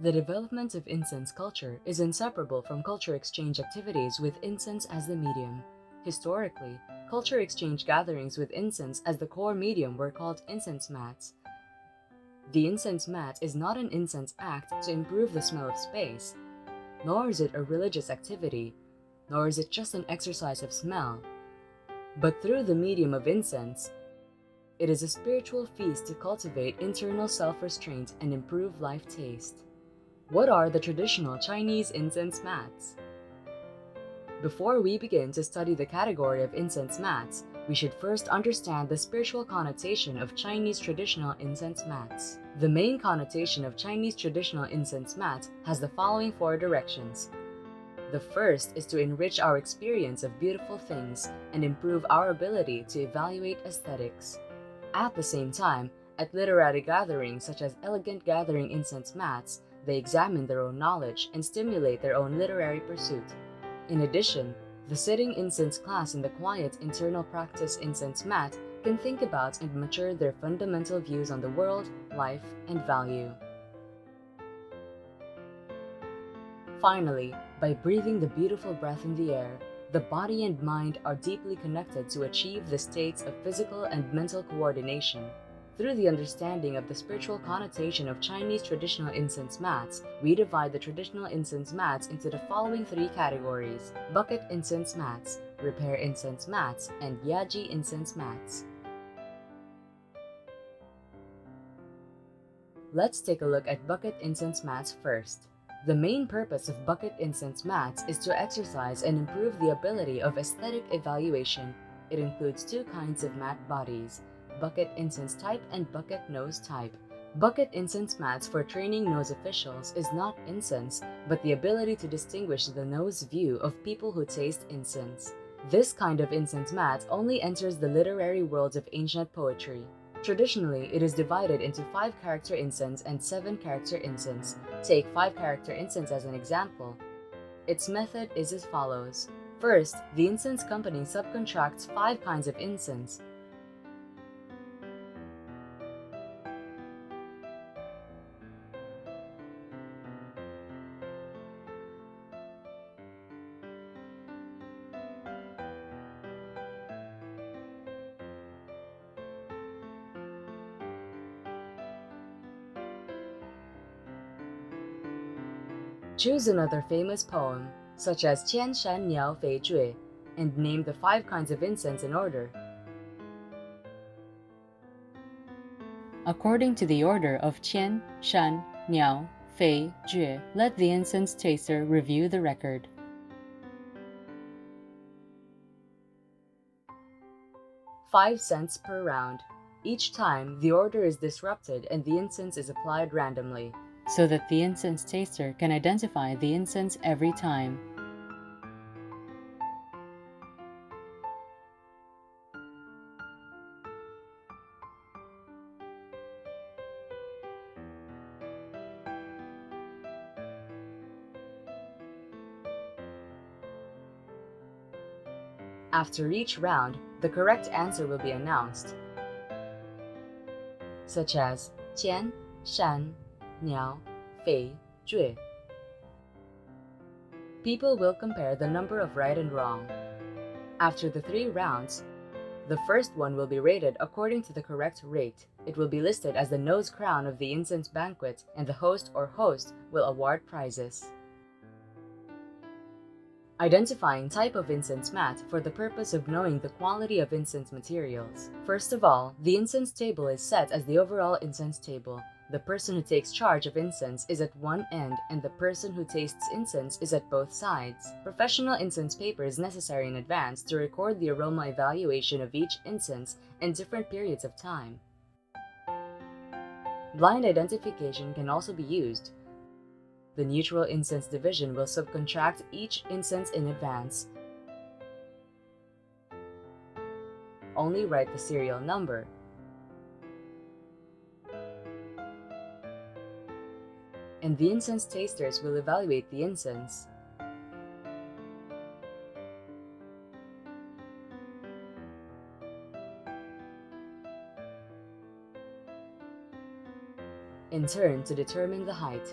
The development of incense culture is inseparable from culture exchange activities with incense as the medium. Historically, culture exchange gatherings with incense as the core medium were called incense mats. The incense mat is not an incense act to improve the smell of space, nor is it a religious activity, nor is it just an exercise of smell. But through the medium of incense, it is a spiritual feast to cultivate internal self-restraint and improve life taste. What are the traditional Chinese incense mats? Before we begin to study the category of incense mats, we should first understand the spiritual connotation of Chinese traditional incense mats. The main connotation of Chinese traditional incense mat has the following four directions. The first is to enrich our experience of beautiful things and improve our ability to evaluate aesthetics. At the same time, at literary gatherings such as elegant gathering incense mats, they examine their own knowledge and stimulate their own literary pursuit. In addition, the sitting incense class in the quiet internal practice incense mat can think about and mature their fundamental views on the world, life, and value. Finally, by breathing the beautiful breath in the air, the body and mind are deeply connected to achieve the states of physical and mental coordination. Through the understanding of the spiritual connotation of Chinese traditional incense mats, we divide the traditional incense mats into the following three categories: bucket incense mats, repair incense mats, and Yaji incense mats. Let's take a look at bucket incense mats first. The main purpose of bucket incense mats is to exercise and improve the ability of aesthetic evaluation. It includes two kinds of mat bodies: bucket incense type and bucket nose type. Bucket incense mats for training nose officials is not incense, but the ability to distinguish the nose view of people who taste incense. This kind of incense mat only enters the literary worlds of ancient poetry. Traditionally, it is divided into 5-character incense and 7-character incense. Take 5-character incense as an example. Its method is as follows. First, the incense company subcontracts 5 kinds of incense. Choose another famous poem, such as Qian Shan Niao Fei Jue, and name the 5 kinds of incense in order. According to the order of Qian, Shan, Niao, Fei, Jue, let the incense taster review the record. $0.05 per round. Each time, the order is disrupted and the incense is applied randomly, so that the incense taster can identify the incense every time. After each round, the correct answer will be announced, such as Qian, Shan, Niao, Fei, Jue. People will compare the number of right and wrong. After the 3 rounds, the first one will be rated according to the correct rate. It will be listed as the nose crown of the incense banquet, and the host or hosts will award prizes. Identifying type of incense mat for the purpose of knowing the quality of incense materials. First of all, the incense table is set as the overall incense table. The person who takes charge of incense is at one end, and the person who tastes incense is at both sides. Professional incense paper is necessary in advance to record the aroma evaluation of each incense and different periods of time. Blind identification can also be used. The neutral incense division will subcontract each incense in advance. Only write the serial number. And the incense tasters will evaluate the incense. In turn to determine the height.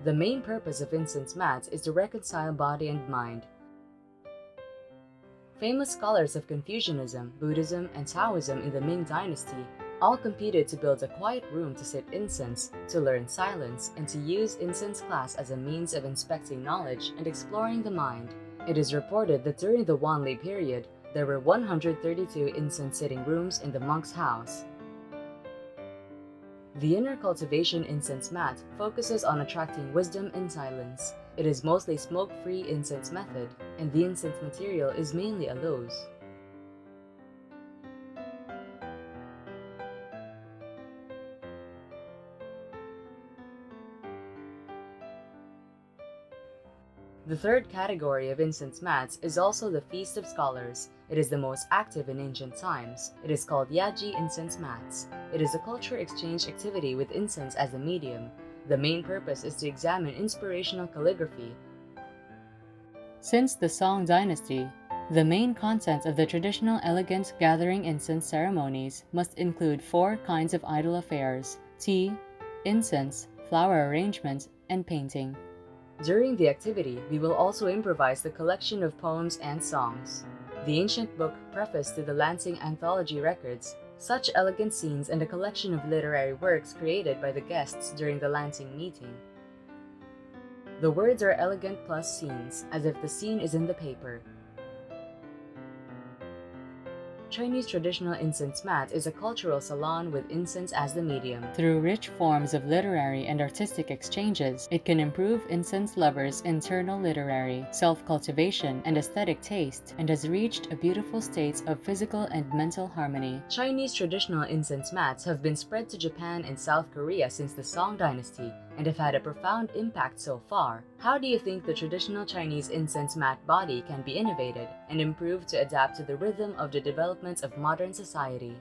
The main purpose of incense mats is to reconcile body and mind. Famous scholars of Confucianism, Buddhism, and Taoism in the Ming Dynasty all competed to build a quiet room to sit incense, to learn silence, and to use incense class as a means of inspecting knowledge and exploring the mind. It is reported that during the Wanli period, there were 132 incense sitting rooms in the monk's house. The inner cultivation incense mat focuses on attracting wisdom and silence. It is mostly smoke-free incense method, and the incense material is mainly aloes. The third category of incense mats is also the Feast of Scholars. It is the most active in ancient times. It is called Yaji incense mats. It is a culture exchange activity with incense as a medium. The main purpose is to examine inspirational calligraphy. Since the Song Dynasty, the main content of the traditional elegant gathering incense ceremonies must include 4 kinds of idle affairs: tea, incense, flower arrangement, and painting. During the activity, we will also improvise the collection of poems and songs. The ancient book preface to the Lansing Anthology records such elegant scenes and a collection of literary works created by the guests during the Lansing meeting. The words are elegant plus scenes, as if the scene is in the paper. Chinese traditional incense mat is a cultural salon with incense as the medium. Through rich forms of literary and artistic exchanges, it can improve incense lovers' internal literary, self-cultivation, and aesthetic taste, and has reached a beautiful state of physical and mental harmony. Chinese traditional incense mats have been spread to Japan and South Korea since the Song Dynasty, and have had a profound impact so far. How do you think the traditional Chinese incense mat body can be innovated and improved to adapt to the rhythm of the development of modern society?